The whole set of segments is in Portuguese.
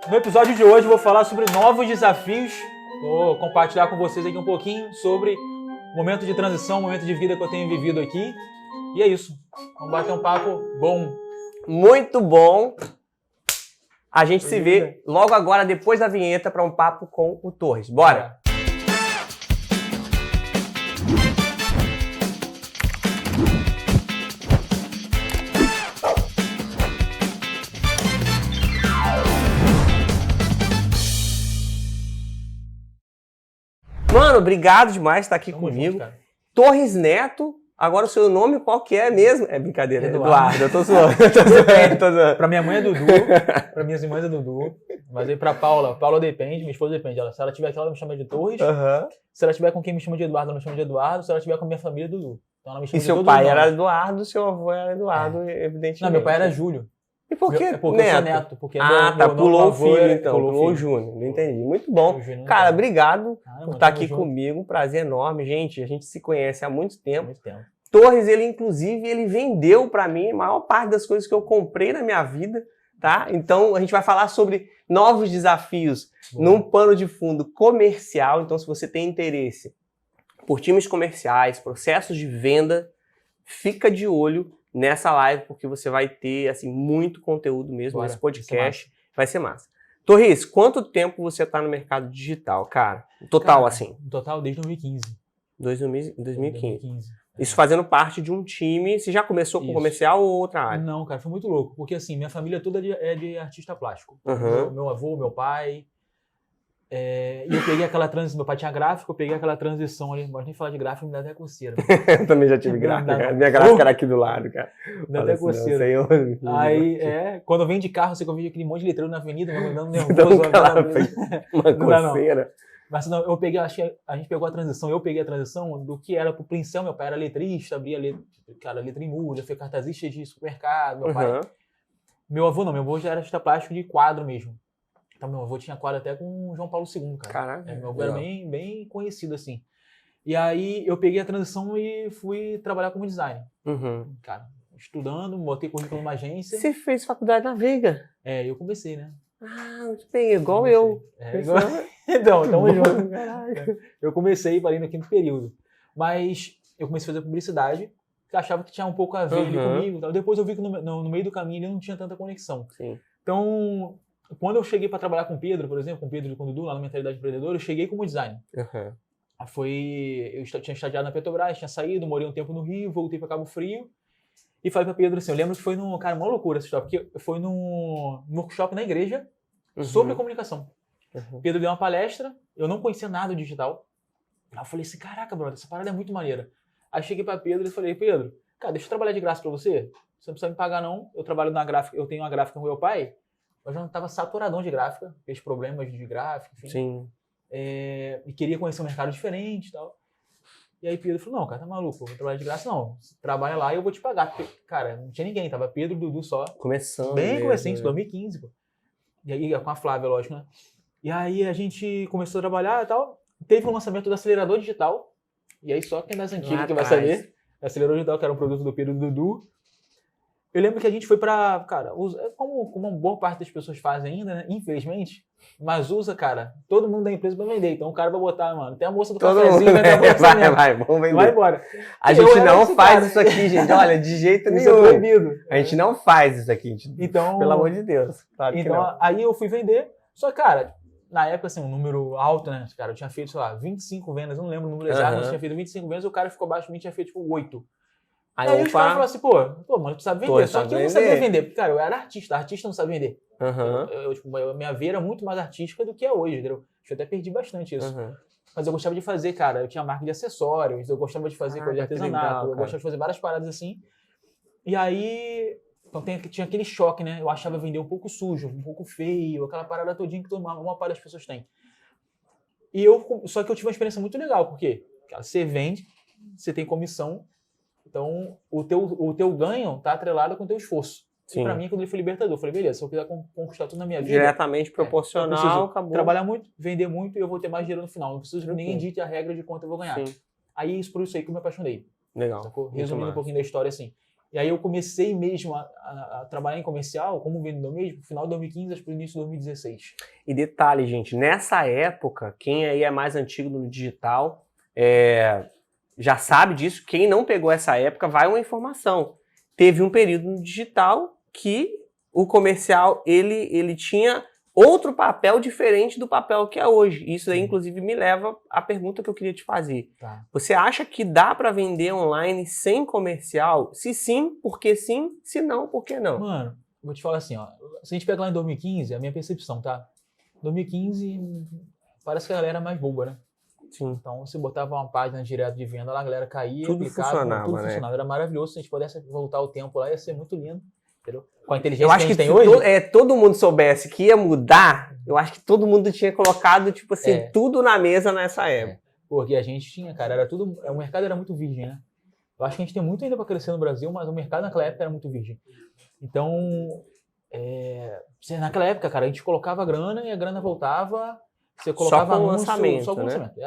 No episódio de hoje eu vou falar sobre novos desafios. Vou compartilhar com vocês aqui um pouquinho sobre o momento de transição, o momento de vida que eu tenho vivido aqui. E é isso. Vamos bater um papo bom. Muito bom. A gente se vê logo agora, depois da vinheta, para um papo com o Torres. Bora! Mano, obrigado demais por estar aqui comigo. Junto, Torres Neto. Agora o seu nome qual que é mesmo? É brincadeira, Eduardo. Eu tô zoando. Tô zoando. Pra minha mãe é Dudu, pra minhas irmãs é Dudu. Mas aí pra Paula depende, minha esposa depende. Se ela tiver aqui, ela me chama de Torres. Uhum. Se ela tiver com quem me chama de Eduardo, ela me chama de Eduardo. Se ela tiver com a minha família, é Dudu. Então ela me chama E de seu todos pai os era nomes. Eduardo, seu avô era Eduardo, evidentemente. Não, meu pai era Júlio. E por que Porque eu sou neto. Porque pulou o filho, então. Pulou Pulou o filho. Júnior. Não entendi. Muito bom. Cara, obrigado por estar aqui junto. comigo. Um prazer enorme. Gente, a gente se conhece há muito tempo. Muito tempo. Torres, ele vendeu pra mim a maior parte das coisas que eu comprei na minha vida, tá? Então, a gente vai falar sobre novos desafios num pano de fundo comercial. Então, se você tem interesse por times comerciais, processos de venda, fica de olho nessa live, porque você vai ter, assim, muito conteúdo mesmo nesse podcast. Vai ser massa. Torres, quanto tempo você tá no mercado digital, cara? Total, assim. Total, desde 2015. 2015. Isso fazendo parte de um time. Você já começou com comercial ou outra área? Não, cara, foi muito louco. Porque assim, minha família toda é de artista plástico. Uhum. Meu avô, meu pai. E eu peguei aquela transição. Meu pai tinha gráfico, eu peguei aquela transição ali. Não gosto nem de falar de gráfico, me dá até coceira. Eu também já tive gráfica. Minha gráfica era aqui do lado, cara. Me dá até coceira. Aí, quando eu venho de carro, eu vejo aquele monte de letreiro na avenida, me mandando nervoso. Uma coceira. Mas não, eu peguei, acho que a gente pegou a transição, eu peguei a transição do que era pro Pincel, meu pai era letrista, abria letra em música, foi cartazista de supermercado, meu pai. Meu avô não, meu avô já era artista plástico de quadro mesmo. Então meu avô tinha quadro até com o João Paulo II, cara. Caraca. Meu avô era bem conhecido, assim. E aí eu peguei a transição e fui trabalhar como designer. Cara, estudando, botei currículo numa agência. Você fez faculdade na Veiga? Eu comecei, né? Ah, muito bem, igual eu. Igual... Então, tamo junto. Eu comecei e parei no 5º período. Mas eu comecei a fazer publicidade, que achava que tinha um pouco a ver ali comigo. Então, depois eu vi que no meio do caminho ele não tinha tanta conexão. Sim. Então, quando eu cheguei para trabalhar com o Pedro, por exemplo, com o Pedro e com o Dudu, lá na Mentalidade Empreendedora, eu cheguei como designer. Eu tinha estagiado na Petrobras, tinha saído, morei um tempo no Rio, voltei para Cabo Frio. E falei para Pedro assim, eu lembro que foi cara, uma loucura essa história, porque foi num workshop na igreja sobre comunicação. Pedro deu uma palestra, eu não conhecia nada do digital. Aí eu falei assim, caraca, brother, essa parada é muito maneira. Aí cheguei para Pedro e falei, Pedro, cara, deixa eu trabalhar de graça para você. Você não precisa me pagar não, eu trabalho na gráfica, eu tenho uma gráfica com meu pai, mas eu já estava saturadão de gráfica, fez problemas de gráfica, enfim. Sim. E queria conhecer um mercado diferente e tal. E aí Pedro falou, não, cara, tá maluco, eu vou trabalhar de graça, não. Você trabalha lá e eu vou te pagar. Porque, cara, não tinha ninguém, tava Pedro e Dudu só. Começando. Bem comecinho, 2015, pô. E aí, com a Flávia, lógico, né? E aí a gente começou a trabalhar e tal. Teve um lançamento do acelerador digital. E aí só quem é das antigas que vai saber. Acelerador digital, que era um produto do Pedro e do Dudu. Eu lembro que a gente foi pra, cara, como uma boa parte das pessoas fazem ainda, né? Infelizmente. Mas usa, cara, todo mundo da empresa pra vender. Então o cara vai botar, mano, tem a moça do cafezinho, vai, vamos vender. Vai embora. A gente não faz isso aqui, gente. Olha, de jeito nenhum. Isso é proibido. A gente não faz isso aqui, gente. Então, pelo amor de Deus. Claro então, aí eu fui vender. Só, cara, na época, assim, um número alto, né? Cara, eu tinha feito, sei lá, 25 vendas, não lembro o número exato, mas eu tinha feito 25 vendas, o cara ficou abaixo de mim, tinha feito, tipo, 8. Aí os caras falaram assim, pô, mano, tu sabe vender. Só que eu não sabia vender, porque, cara, eu era artista não sabe vender. Minha veia era muito mais artística do que é hoje, entendeu? Eu até perdi bastante isso. Mas eu gostava de fazer, cara, eu tinha marca de acessórios, eu gostava de fazer coisa de artesanato, legal, eu gostava de fazer várias paradas assim. E aí, então tinha aquele choque, né? Eu achava vender um pouco sujo, um pouco feio, aquela parada todinha que uma parte das pessoas tem. Só que eu tive uma experiência muito legal, porque, cara, você vende, você tem comissão, então o teu ganho tá atrelado com o teu esforço. Sim. E pra mim, quando ele foi libertador, eu falei, beleza, se eu quiser conquistar tudo na minha vida... Diretamente proporcional, acabou. Trabalhar muito, vender muito e eu vou ter mais dinheiro no final. Não preciso que ninguém dite a regra de quanto eu vou ganhar. Sim. Aí, por isso aí que eu me apaixonei. Legal. Sacou? Resumindo um pouquinho da história, assim. E aí eu comecei mesmo a trabalhar em comercial, como vendedor mesmo, no final de 2015, acho que no início de 2016. E detalhe, gente, nessa época, quem aí é mais antigo no digital já sabe disso. Quem não pegou essa época, vai uma informação. Teve um período no digital que o comercial, ele tinha outro papel diferente do papel que é hoje. Isso aí, inclusive, me leva à pergunta que eu queria te fazer. Tá. Você acha que dá para vender online sem comercial? Se sim, por que sim? Se não, por que não? Mano, vou te falar assim, ó. Se a gente pegar lá em 2015, a minha percepção, tá? 2015, parece que a galera era mais boba, né? Sim. Então, você botava uma página direto de venda lá, a galera caía, tudo clicava, funcionava, tudo né? funcionava. Era maravilhoso. Se a gente pudesse voltar o tempo lá, ia ser muito lindo. Entendeu? Com a inteligência eu acho que a gente que tem hoje... todo mundo soubesse que ia mudar, eu acho que todo mundo tinha colocado, tipo assim, tudo na mesa nessa época. Porque a gente tinha, cara, era tudo... O mercado era muito virgem, né? Eu acho que a gente tem muito ainda para crescer no Brasil, mas o mercado naquela época era muito virgem. Então, naquela época, cara, a gente colocava grana e a grana voltava, você colocava só com anúncio, lançamento, só com né? lançamento.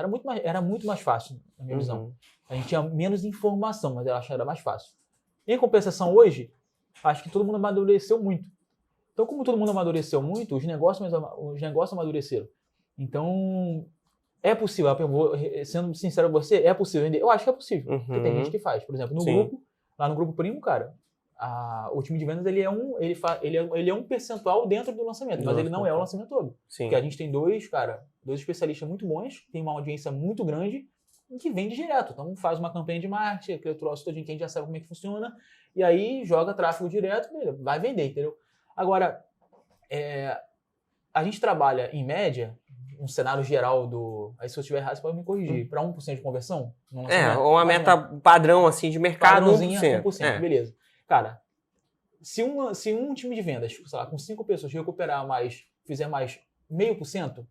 Era muito mais fácil, na minha visão. A gente tinha menos informação, mas eu acho que era mais fácil. Em compensação, hoje, acho que todo mundo amadureceu muito. Então, como todo mundo amadureceu muito, os negócios amadureceram. Então, é possível, sendo sincero com você, é possível vender? Eu acho que é possível, porque tem gente que faz. Por exemplo, no grupo, lá no Grupo Primo, cara, o time de vendas ele é um percentual dentro do lançamento, mas ele não é o lançamento todo. Sim. Porque a gente tem dois especialistas muito bons, tem uma audiência muito grande, que vende direto. Então faz uma campanha de marketing, aquele troço todinho que a gente já sabe como é que funciona, e aí joga tráfego direto, vai vender, entendeu? Agora, a gente trabalha em média, um cenário geral aí se eu estiver errado, você pode me corrigir, para 1% de conversão? Uma meta padrão assim de mercado, 1%. Beleza. Cara, se um time de vendas, sei lá, com 5 pessoas recuperar mais, fizer mais 0,5%,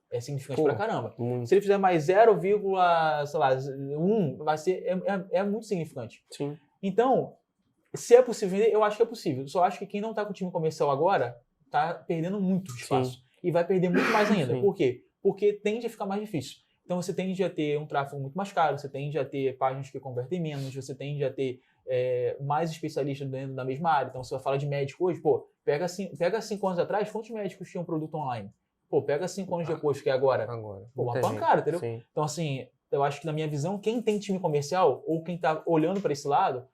é significante pra caramba. Se ele fizer mais 0,1, vai ser muito significante. Sim. Então, se é possível vender, eu acho que é possível. Só acho que quem não tá com o time comercial agora tá perdendo muito espaço. Sim. E vai perder muito mais ainda. Sim. Por quê? Porque tende a ficar mais difícil. Então você tende a ter um tráfego muito mais caro, você tende a ter páginas que convertem menos, você tende a ter mais especialistas dentro da mesma área. Então você vai falar de médico hoje, pega 5 anos atrás, quantos médicos tinham produto online? Pega 5 anos depois, que é agora. Uma pancada, entendeu? Sim. Então, assim, eu acho que na minha visão, quem tem time comercial ou quem tá olhando para esse lado,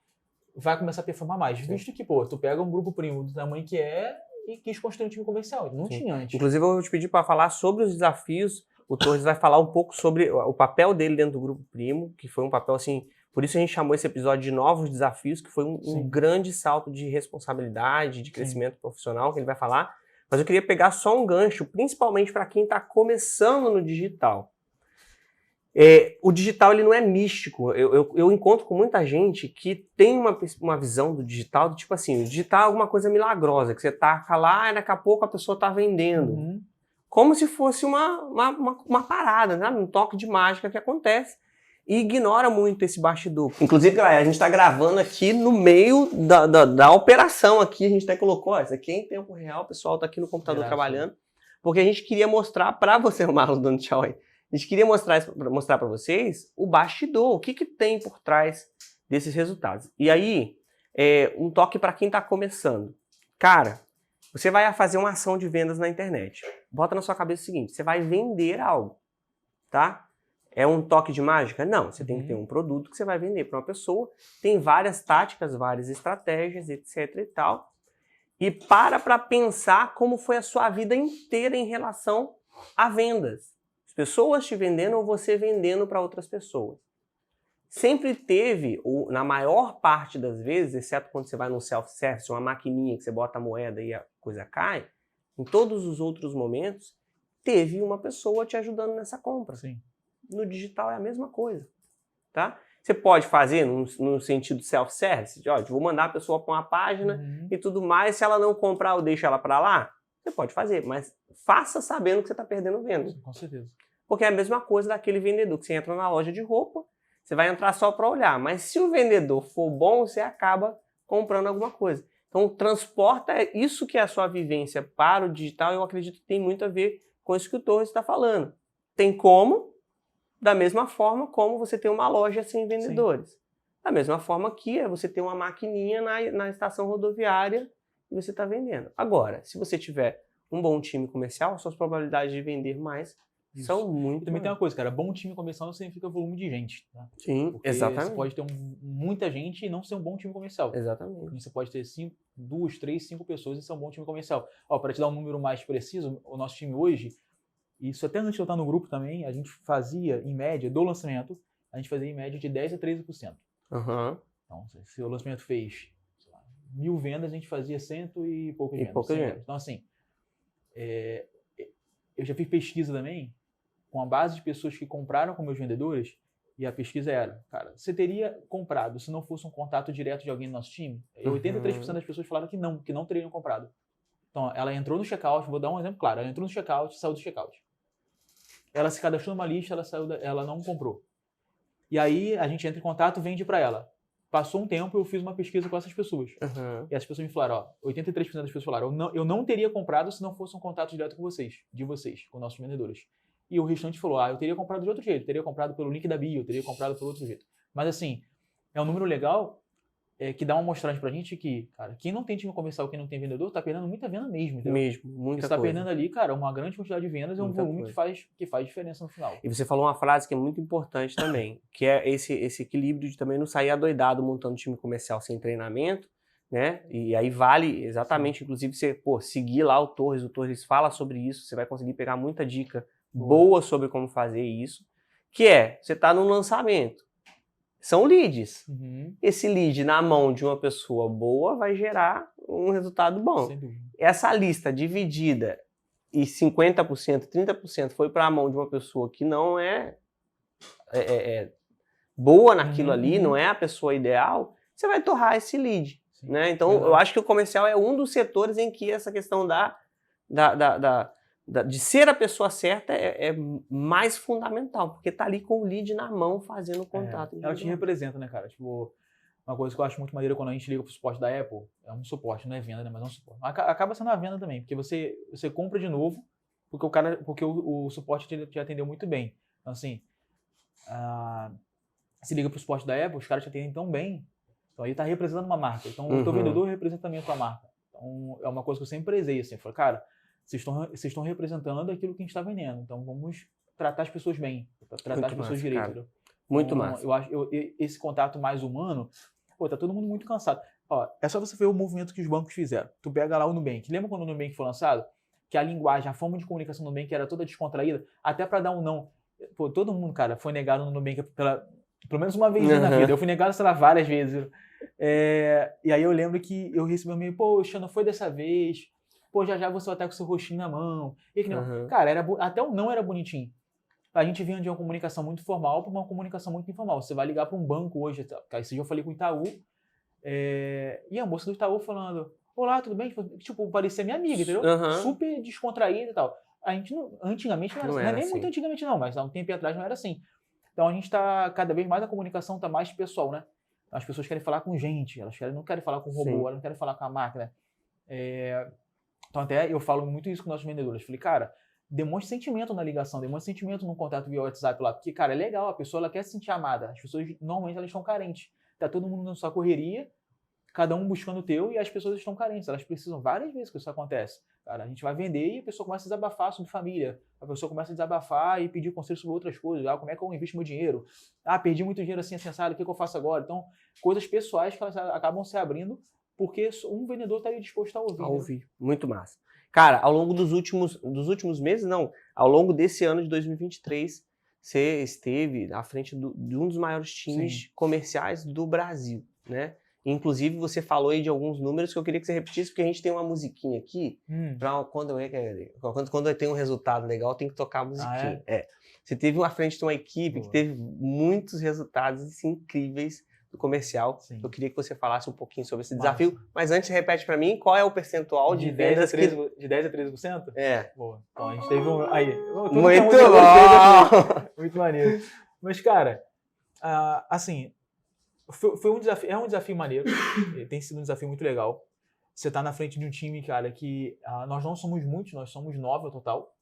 vai começar a performar mais. Sim. Visto que, tu pega um grupo primo do tamanho que é e quis construir um time comercial. Não tinha antes. Inclusive, eu vou te pedir para falar sobre os desafios. O Torres vai falar um pouco sobre o papel dele dentro do grupo primo, que foi um papel, assim... Por isso a gente chamou esse episódio de Novos Desafios, que foi um grande salto de responsabilidade, de crescimento profissional, que ele vai falar. Mas eu queria pegar só um gancho, principalmente para quem está começando no digital. O digital ele não é místico. Eu encontro com muita gente que tem uma visão do digital, do tipo assim, o digital é alguma coisa milagrosa, que você taca lá e daqui a pouco a pessoa está vendendo. Como se fosse uma parada, né? Um toque de mágica que acontece. E ignora muito esse bastidor. Inclusive, galera, a gente está gravando aqui no meio da operação aqui. A gente até colocou, isso aqui é em tempo real, o pessoal está aqui no computador trabalhando. Porque a gente queria mostrar para você, o Marlon dando tchau aí. A gente queria mostrar para vocês o bastidor, o que tem por trás desses resultados. E aí, um toque para quem está começando. Cara, você vai fazer uma ação de vendas na internet. Bota na sua cabeça o seguinte, você vai vender algo, tá? É um toque de mágica? Não, você tem que ter um produto que você vai vender para uma pessoa. Tem várias táticas, várias estratégias, etc e tal. E para pensar como foi a sua vida inteira em relação a vendas. As pessoas te vendendo ou você vendendo para outras pessoas. Sempre teve, ou na maior parte das vezes, exceto quando você vai num self-service, uma maquininha que você bota a moeda e a coisa cai, em todos os outros momentos, teve uma pessoa te ajudando nessa compra. Sim. No digital é a mesma coisa, tá? Você pode fazer no sentido self-service, vou mandar a pessoa para uma página e tudo mais, se ela não comprar, eu deixo ela para lá. Você pode fazer, mas faça sabendo que você está perdendo venda. Com certeza. Porque é a mesma coisa daquele vendedor que você entra na loja de roupa, você vai entrar só para olhar, mas se o vendedor for bom, você acaba comprando alguma coisa. Então, transporta isso que é a sua vivência para o digital, eu acredito que tem muito a ver com isso que o Torres está falando. Tem como... Da mesma forma como você tem uma loja sem vendedores. Da mesma forma que é você ter uma maquininha na estação rodoviária e você está vendendo. Agora, se você tiver um bom time comercial, suas probabilidades de vender mais são muito. E também tem uma coisa, cara, bom time comercial não significa volume de gente, tá? Sim, porque exatamente. Você pode ter muita gente e não ser um bom time comercial. Exatamente. Você pode ter 2, 3, 5 pessoas e ser um bom time comercial. Ó, para te dar um número mais preciso, o nosso time hoje, isso até antes de eu estar no grupo também, a gente fazia, em média, do lançamento, a gente fazia em média de 10% a 13%. Uhum. Então, se o lançamento fez 1.000 vendas, a gente fazia 100 e poucas vendas. Então, assim, eu já fiz pesquisa também com a base de pessoas que compraram com meus vendedores, e a pesquisa era, cara, você teria comprado se não fosse um contato direto de alguém do nosso time? 83% das pessoas falaram que não teriam comprado. Então, ela entrou no checkout, vou dar um exemplo claro, ela entrou no checkout, saiu do checkout. Ela se cadastrou numa lista, ela não comprou. E aí, a gente entra em contato, vende para ela. Passou um tempo, eu fiz uma pesquisa com essas pessoas. E as pessoas me falaram, 83% das pessoas falaram, eu não teria comprado se não fosse um contato direto com vocês, com nossos vendedores. E o restante falou, eu teria comprado de outro jeito, teria comprado pelo link da bio, teria comprado pelo outro jeito. Mas assim, é um número legal que dá uma mostragem pra gente que, cara, quem não tem time comercial, quem não tem vendedor, tá perdendo muita venda mesmo, entendeu? Mesmo, muita Você tá perdendo ali, cara, uma grande quantidade de vendas, é um volume que faz diferença no final. E você falou uma frase que é muito importante também, que é esse equilíbrio de também não sair adoidado montando time comercial sem treinamento, né? E aí vale exatamente, inclusive, você seguir lá o Torres fala sobre isso, você vai conseguir pegar muita dica boa sobre como fazer isso, que você tá num lançamento. São leads. Esse lead na mão de uma pessoa boa vai gerar um resultado bom. Essa lista dividida e 50%, 30% foi para a mão de uma pessoa que não é boa naquilo ali, não é a pessoa ideal, você vai torrar esse lead. Né? Então, eu acho que o comercial é um dos setores em que essa questão de ser a pessoa certa é mais fundamental, porque tá ali com o lead na mão fazendo o contato. Ela te representa, né, cara? Tipo, uma coisa que eu acho muito maneira quando a gente liga pro suporte da Apple, é um suporte, não é venda, né, mas é um suporte. Acaba sendo uma venda também, porque você compra de novo, porque o suporte te atendeu muito bem. Então, assim, se liga pro suporte da Apple, os caras te atendem tão bem, então ele tá representando uma marca. Então, o teu vendedor representa também a tua marca. Então, é uma coisa que eu sempre prezei, assim, eu falei, cara, vocês estão representando aquilo que a gente está vendendo. Então, vamos tratar as pessoas bem. Tratar as pessoas direito. Muito massa. Eu acho esse contato mais humano, tá todo mundo muito cansado. Ó, é só você ver o movimento que os bancos fizeram. Tu pega lá o Nubank. Lembra quando o Nubank foi lançado? Que a linguagem, a forma de comunicação do Nubank era toda descontraída, até para dar um não. Pô, todo mundo, cara, foi negado no Nubank pelo menos uma vez na vida. Eu fui negado, sei lá, várias vezes. E aí eu lembro que eu recebi um e-mail, poxa, não foi dessa vez. Pô, já você vai estar com o seu rostinho na mão. Cara, até o não era bonitinho. A gente vinha de uma comunicação muito formal para uma comunicação muito informal. Você vai ligar para um banco hoje, esse dia eu falei com o Itaú, e a moça do Itaú falando, olá, tudo bem? Tipo, parecia minha amiga, entendeu? Super descontraída e tal. A gente antigamente não era nem muito antigamente não, mas há um tempo atrás não era assim. Então a gente está, cada vez mais a comunicação está mais pessoal, né? As pessoas querem falar com gente, elas não querem falar com robô, elas não querem falar com a máquina. Então até eu falo muito isso com nossos vendedores. Falei, cara, demonstre sentimento na ligação, demonstre sentimento no contato via WhatsApp lá. Porque, cara, é legal, a pessoa ela quer se sentir amada. As pessoas, normalmente, elas estão carentes. Tá todo mundo na sua correria, cada um buscando o teu, e as pessoas estão carentes. Elas precisam várias vezes que isso acontece. Cara, a gente vai vender e a pessoa começa a desabafar sobre família. A pessoa começa a desabafar e pedir conselho sobre outras coisas. Como é que eu invisto meu dinheiro? Perdi muito dinheiro assim, assado, o que eu faço agora? Então, coisas pessoais que elas acabam se abrindo porque um vendedor está ali disposto a ouvir. A ouvir. Muito massa. Cara, ao longo dos últimos meses, não, ao longo desse ano de 2023, você esteve à frente de um dos maiores times comerciais do Brasil, né? Inclusive, você falou aí de alguns números que eu queria que você repetisse, porque a gente tem uma musiquinha aqui, pra quando eu tenho um resultado legal, tem que tocar a musiquinha. Você teve à frente de uma equipe que teve muitos resultados assim, incríveis do comercial. Eu queria que você falasse um pouquinho sobre esse desafio, mas antes repete para mim qual é o percentual de vendas de 10 a 13%? Boa. Então a gente teve muito bom! Muito maneiro. Mas, cara, assim, foi um desafio, é um desafio maneiro, tem sido um desafio muito legal. Você tá na frente de um time, cara, que nós não somos muitos, nós somos 9 ao total.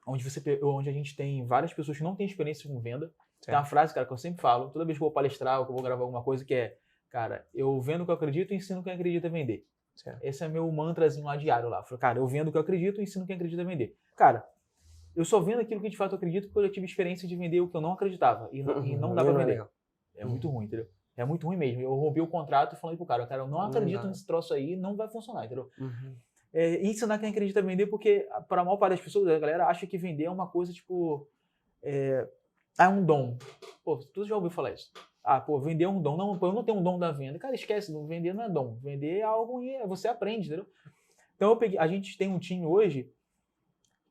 Onde a gente tem várias pessoas que não têm experiência com venda. Tem uma frase, cara, que eu sempre falo, toda vez que eu vou palestrar ou que eu vou gravar alguma coisa, que é, cara, eu vendo o que eu acredito e ensino quem acredita a vender. Certo. Esse é meu mantrazinho lá diário lá. Cara, eu vendo o que eu acredito e ensino quem acredita a vender. Cara, eu só vendo aquilo que de fato eu acredito porque eu já tive experiência de vender o que eu não acreditava e não dá pra vender. É muito ruim, entendeu? É muito ruim mesmo. Eu rompei o contrato e falei pro cara, eu não acredito nesse troço aí, não vai funcionar, entendeu? E ensinar quem acredita a vender, porque para a maior parte das pessoas, a galera acha que vender é uma coisa tipo... é um dom. Pô, tu já ouviu falar isso? Pô, vender é um dom. Não, pô, eu não tenho um dom da venda. Cara, esquece, vender não é dom. Vender é algo e você aprende, entendeu? Então a gente tem um time hoje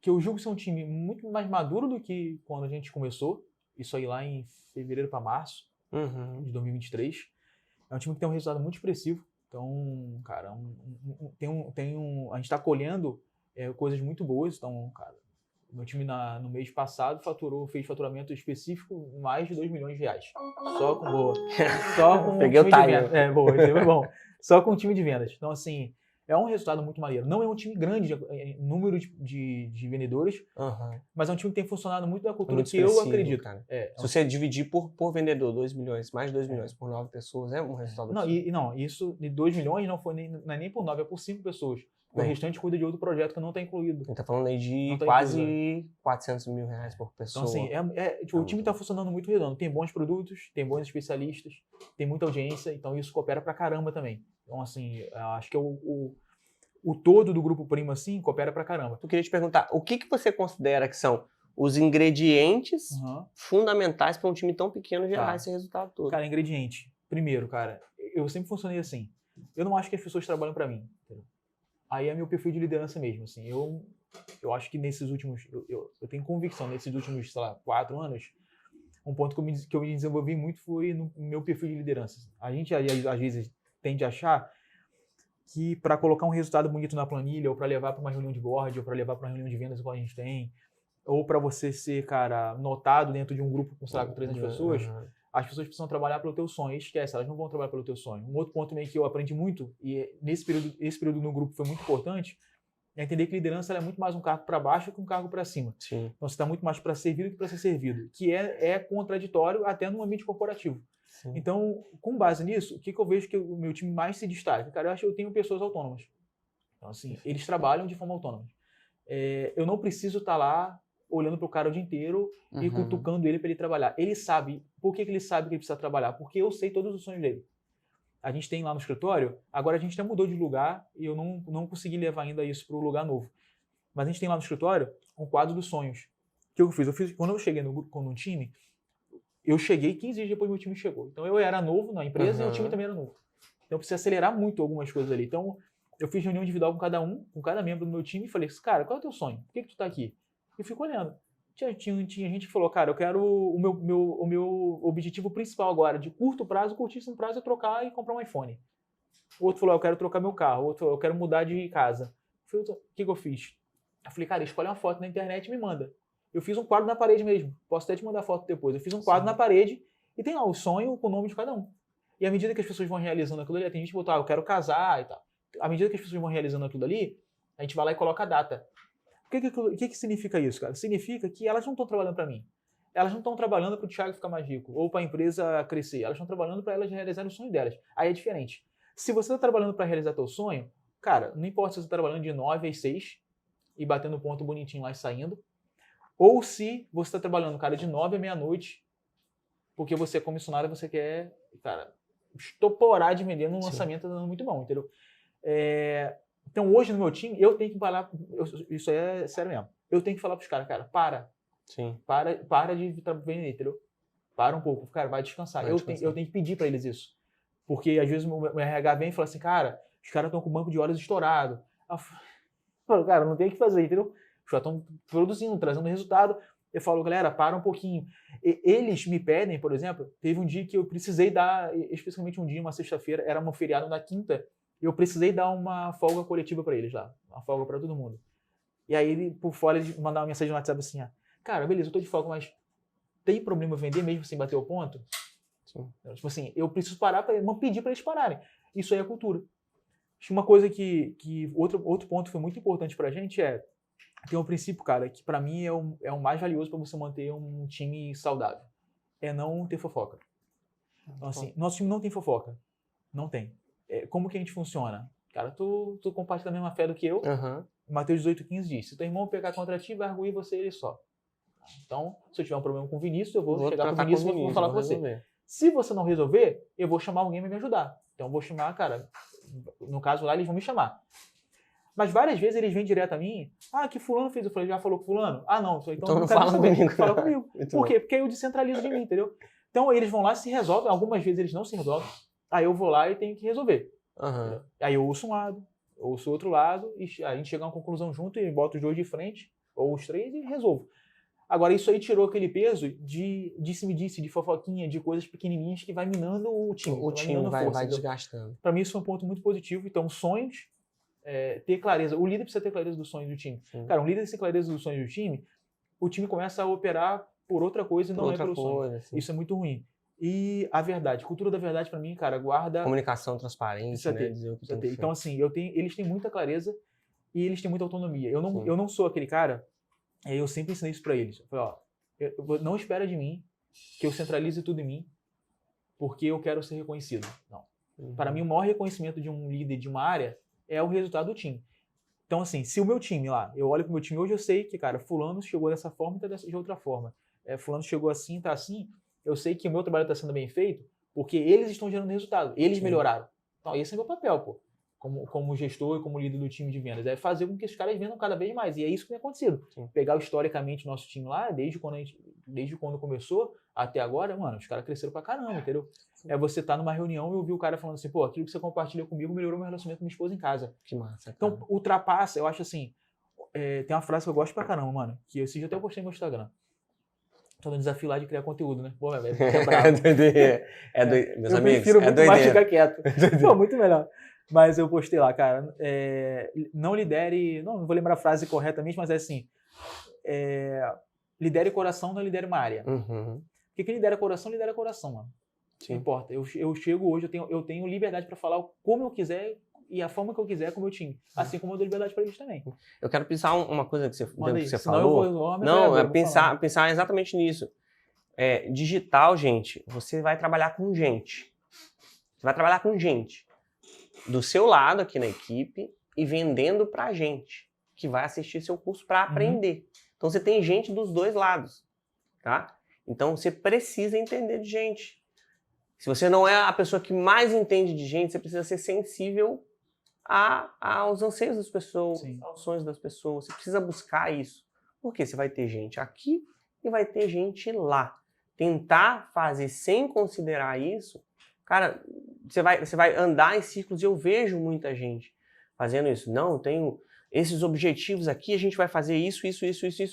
que eu julgo ser um time muito mais maduro do que quando a gente começou. Isso aí lá em fevereiro para março de 2023. É um time que tem um resultado muito expressivo. Então, cara, a gente está colhendo coisas muito boas. Então, cara, meu time no mês passado fez faturamento específico mais de 2 milhões de reais. Só com Peguei um time o time. de vendas. Boa, isso é bom. Só com um time de vendas. Então, assim, é um resultado muito maneiro. Não é um time grande em número de vendedores, mas é um time que tem funcionado muito da cultura muito que eu acredito. Cara. Se você dividir por vendedor, 2 milhões, mais de 2 milhões por 9 pessoas, é um resultado isso de 2 milhões não é nem por 9, é por 5 pessoas. O restante cuida de outro projeto que não está incluído. A gente tá falando aí de quase 400 mil reais por pessoa. Então, assim, o time está funcionando muito redondo. Tem bons produtos, tem bons especialistas, tem muita audiência, então isso coopera pra caramba também. Então, assim, acho que o todo do Grupo Primo, assim, coopera pra caramba. Eu queria te perguntar, o que você considera que são os ingredientes fundamentais para um time tão pequeno gerar esse resultado todo? Cara, ingrediente. Primeiro, cara, eu sempre funcionei assim. Eu não acho que as pessoas trabalham pra mim, entendeu? Aí é meu perfil de liderança mesmo, assim. Eu acho que nesses últimos... Eu tenho convicção, nesses últimos, sei lá, 4 anos, um ponto que eu me desenvolvi muito foi no meu perfil de liderança. A gente, às vezes, tende a achar que para colocar um resultado bonito na planilha, ou para levar para uma reunião de board, ou para levar para uma reunião de vendas igual a gente tem, ou para você ser, cara, notado dentro de um grupo com, sei lá, com 300 pessoas, as pessoas precisam trabalhar pelo teu sonho. E esquece, elas não vão trabalhar pelo teu sonho. Um outro ponto também que eu aprendi muito, e esse período no grupo foi muito importante, é entender que liderança ela é muito mais um cargo para baixo que um cargo para cima. Sim. Então você está muito mais para servir do que para ser servido, que é contraditório até no ambiente corporativo. Sim. Então, com base nisso, o que eu vejo que o meu time mais se destaca? Cara, eu acho que eu tenho pessoas autônomas. Então, assim, eles trabalham de forma autônoma. Eu não preciso estar lá olhando para o cara o dia inteiro e cutucando ele para ele trabalhar. Ele sabe. Por que ele sabe que ele precisa trabalhar? Porque eu sei todos os sonhos dele. A gente tem lá no escritório, agora a gente já mudou de lugar e eu não consegui levar ainda isso para o lugar novo. Mas a gente tem lá no escritório um quadro dos sonhos. O que eu fiz? Quando eu cheguei no time, eu cheguei 15 dias depois meu time chegou. Então eu era novo na empresa e o time também era novo. Então eu precisei acelerar muito algumas coisas ali. Então eu fiz reunião individual com cada membro do meu time e falei, cara, qual é o teu sonho? Por que tu tá aqui? E eu fico olhando. Tinha gente que falou, cara, eu quero o meu objetivo principal agora, de curtíssimo prazo, é trocar e comprar um iPhone. O outro falou, eu quero trocar meu carro. O outro falou, eu quero mudar de casa. Eu falei, o que eu fiz? Eu falei, cara, escolhe uma foto na internet e me manda. Eu fiz um quadro na parede mesmo. Posso até te mandar foto depois. Eu fiz um quadro na parede e tem lá o sonho com o nome de cada um. E à medida que as pessoas vão realizando aquilo ali, tem gente que botou, eu quero casar e tal. À medida que as pessoas vão realizando aquilo ali, a gente vai lá e coloca a data. O que significa isso, cara? Significa que elas não estão trabalhando para mim. Elas não estão trabalhando para o Thiago ficar mais rico ou para a empresa crescer. Elas estão trabalhando para elas realizarem o sonho delas. Aí é diferente. Se você está trabalhando para realizar teu sonho, cara, não importa se você está trabalhando de 9 às 6 e batendo ponto bonitinho lá e saindo, ou se você está trabalhando, cara, de 9 à meia-noite, porque você é comissionário e você quer, cara, estoporar de vender num lançamento tá dando muito bom, entendeu? Então, hoje no meu time, eu tenho que falar, isso é sério mesmo, eu tenho que falar pros caras, cara, para de vender, entendeu? Para um pouco, cara, vai descansar. Eu tenho que pedir para eles isso. Porque às vezes o meu RH vem e fala assim, cara, os caras estão com o banco de horas estourado. Eu falo, cara, não tem o que fazer, entendeu? Já estão produzindo, trazendo resultado. Eu falo, galera, para um pouquinho. Eles me pedem, por exemplo, teve um dia que eu precisei dar, especialmente um dia, uma sexta-feira, era um feriado na quinta, eu precisei dar uma folga coletiva para eles lá, uma folga para todo mundo. E aí, ele, por fora, ele mandava uma mensagem no WhatsApp assim, cara, beleza, eu tô de folga, mas tem problema vender mesmo sem bater o ponto? Sim. Tipo assim, eu preciso parar para não pedir para eles pararem. Isso aí é cultura. Acho que uma coisa que outro ponto foi muito importante pra gente tem um princípio, cara, que pra mim é o mais valioso para você manter um time saudável. é não ter fofoca. Então, assim, nosso time não tem fofoca. Não tem. Como que a gente funciona? Cara, tu compartilha a mesma fé do que eu. Mateus 18,15 diz, se teu irmão pecar contra ti, vai arguir você ele só. Então, se eu tiver um problema com o Vinícius, eu vou chegar pro Vinícius e vou falar com você. Se você não resolver, eu vou chamar alguém para me ajudar. Então, eu vou chamar, cara, no caso lá, eles vão me chamar. Mas várias vezes eles vêm direto a mim, que fulano fez? Eu falei, já falou com fulano? Não, então não fala comigo. Fala comigo. Por quê? Porque aí eu descentralizo de mim, entendeu? Então, eles vão lá e se resolvem. Algumas vezes eles não se resolvem. Aí eu vou lá e tenho que resolver. Aí eu ouço um lado, ouço o outro lado, e a gente chega a uma conclusão junto e bota os dois de frente, ou os três, e resolvo. Agora, isso aí tirou aquele peso de disse-me-disse, de fofoquinha, de coisas pequenininhas que vai minando o time. O time vai desgastando. Para mim, isso foi um ponto muito positivo. Então, sonhos, ter clareza. O líder precisa ter clareza dos sonhos do time. Sim. Cara, um líder sem clareza dos sonhos do time, o time começa a operar por outra coisa e não é pelo sonho. Sim. Isso é muito ruim. E a verdade, cultura da verdade para mim, cara, guarda... Comunicação transparente, né? Dizer o que tem que ser. Então, assim, eles têm muita clareza e eles têm muita autonomia. Eu não sou aquele cara, eu sempre ensinei isso para eles. Eu falei, não espera de mim que eu centralize tudo em mim porque eu quero ser reconhecido. Não. Para mim, o maior reconhecimento de um líder de uma área é o resultado do time. Então, assim, se o meu time lá, eu olho pro meu time hoje, eu sei que, cara, fulano chegou dessa forma e tá de outra forma. Fulano chegou assim, tá assim... Eu sei que o meu trabalho está sendo bem feito porque eles estão gerando resultado. Eles melhoraram. Então, esse é meu papel, pô. Como gestor e como líder do time de vendas. É fazer com que os caras vendam cada vez mais. E é isso que tem acontecido. Sim. Pegar historicamente o nosso time lá, desde quando começou até agora, mano, os caras cresceram pra caramba, entendeu? Sim. Você tá numa reunião e ouvir o cara falando assim, pô, aquilo que você compartilhou comigo melhorou meu relacionamento com minha esposa em casa. Que massa, cara. Então, ultrapassa, eu acho assim, tem uma frase que eu gosto pra caramba, mano, que esse dia até eu postei no meu Instagram. Tô no desafio lá de criar conteúdo, né? Pô, velho, é bravo. Meus amigos, eu prefiro muito mais ficar quieto. Pô, muito melhor. Mas eu postei lá, cara, não lidere, não vou lembrar a frase corretamente, mas é assim, lidere coração, não lidere uma área. Porque quem lidera coração, mano. Não importa. Eu chego hoje, eu tenho liberdade para falar como eu quiser e a forma que eu quiser com o meu time. Assim como eu dou liberdade para eles também. Eu quero pensar uma coisa que você falou. Não, pensar exatamente nisso. Digital, gente, você vai trabalhar com gente. Você vai trabalhar com gente do seu lado aqui na equipe e vendendo pra gente, que vai assistir seu curso para aprender. Então você tem gente dos dois lados, tá? Então você precisa entender de gente. Se você não é a pessoa que mais entende de gente, você precisa ser sensível aos anseios das pessoas, sim, aos sonhos das pessoas. Você precisa buscar isso. Porque você vai ter gente aqui e vai ter gente lá. Tentar fazer sem considerar isso, cara, você vai andar em círculos e eu vejo muita gente fazendo isso. Não, eu tenho esses objetivos aqui, a gente vai fazer isso,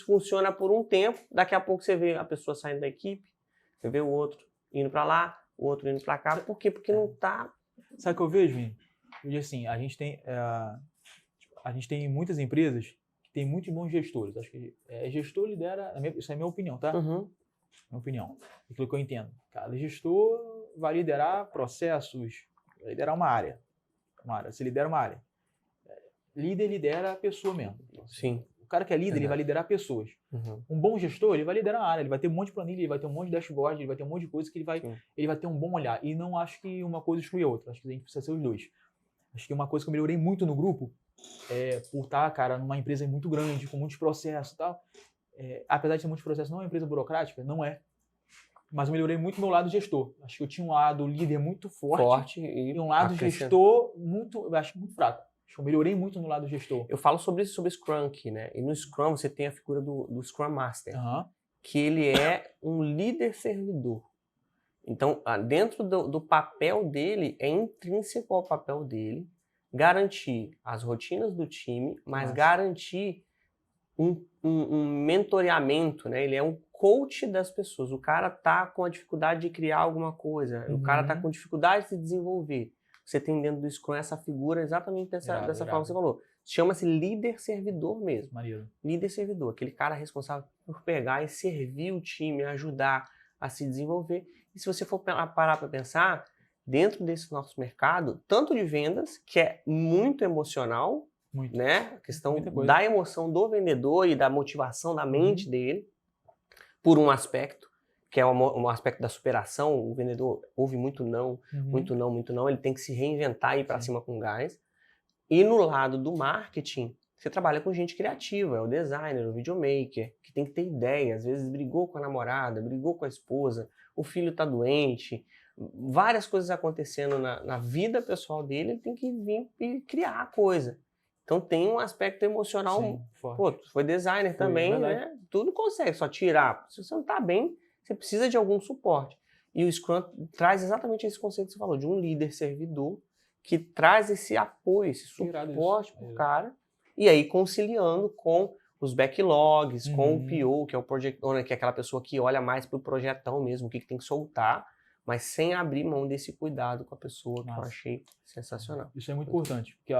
funciona por um tempo, daqui a pouco você vê a pessoa saindo da equipe, você vê o outro indo para lá, o outro indo para cá. Por quê? Porque não tá... Sabe o que eu vejo, Vini? Eu digo assim, a gente tem muitas empresas que tem muitos bons gestores. Acho que gestor lidera, isso é a minha opinião, tá? Minha opinião, aquilo que eu entendo. Cada gestor vai liderar processos, vai liderar uma área. Você lidera uma área. Líder lidera a pessoa mesmo. Sim. O cara que é líder, ele vai liderar pessoas. Um bom gestor, ele vai liderar a área, ele vai ter um monte de planilha, ele vai ter um monte de dashboard, ele vai ter um monte de coisa que ele vai ter um bom olhar. E não acho que uma coisa exclui a outra, acho que a gente precisa ser os dois. Acho que uma coisa que eu melhorei muito no grupo, por estar, cara, numa empresa muito grande, com muitos processos e tal, apesar de ter muitos processos, não é uma empresa burocrática, não é. Mas eu melhorei muito o meu lado gestor. Acho que eu tinha um lado líder muito forte e um lado gestor eu acho muito fraco. Acho que eu melhorei muito no lado gestor. Eu falo sobre Scrum aqui, né? E no Scrum você tem a figura do Scrum Master, que ele é um líder servidor. Então, dentro do papel dele, é intrínseco ao papel dele garantir as rotinas do time, mas garantir um mentoreamento, né? Ele é um coach das pessoas. O cara tá com a dificuldade de criar alguma coisa, o cara tá com dificuldade de se desenvolver. Você tem dentro do Scrum essa figura exatamente dessa forma que você falou. Chama-se líder servidor mesmo. Maneiro. Líder servidor, aquele cara responsável por pegar e servir o time, ajudar a se desenvolver. E se você for parar para pensar, dentro desse nosso mercado, tanto de vendas, que é muito emocional, né? A questão da emoção do vendedor e da motivação da mente dele, por um aspecto, que é um aspecto da superação, o vendedor ouve muito não, muito não, muito não, ele tem que se reinventar e ir para cima com gás. E no lado do marketing, você trabalha com gente criativa, é o designer, o videomaker, que tem que ter ideia, às vezes brigou com a namorada, brigou com a esposa, o filho está doente, várias coisas acontecendo na vida pessoal dele, ele tem que vir e criar a coisa. Então tem um aspecto emocional. Sim, pô, tu foi designer também, né? Tudo consegue, só tirar. Se você não tá bem, você precisa de algum suporte. E o Scrum traz exatamente esse conceito que você falou, de um líder servidor que traz esse apoio, esse suporte pro cara, e aí conciliando com os backlogs, com o PO, que é o Project Owner, que é aquela pessoa que olha mais pro projetão mesmo, o que tem que soltar, mas sem abrir mão desse cuidado com a pessoa, que eu achei sensacional. Isso é muito importante, porque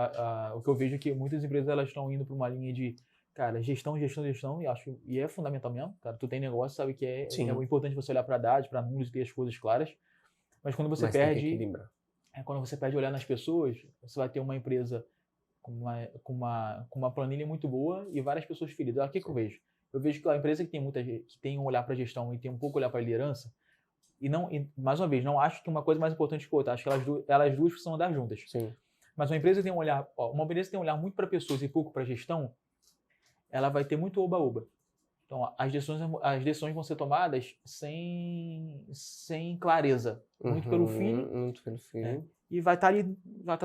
o que eu vejo é que muitas empresas elas estão indo para uma linha de, cara, gestão, e é fundamental mesmo, cara, tu tem negócio, sabe que é importante você olhar para dados, para números e ter as coisas claras, mas quando você quando você perde olhar nas pessoas, você vai ter uma empresa com uma planilha muito boa e várias pessoas feridas. O que eu vejo? Eu vejo que a empresa que tem um olhar para gestão e tem um pouco olhar para liderança, e mais uma vez, não acho que uma coisa mais importante que outra, acho que elas duas precisam andar juntas. Sim. Mas uma empresa tem um olhar muito para pessoas e pouco para gestão, ela vai ter muito oba-oba. Então, as decisões vão ser tomadas sem clareza. Muito pelo feeling. Muito pelo feeling. E vai estar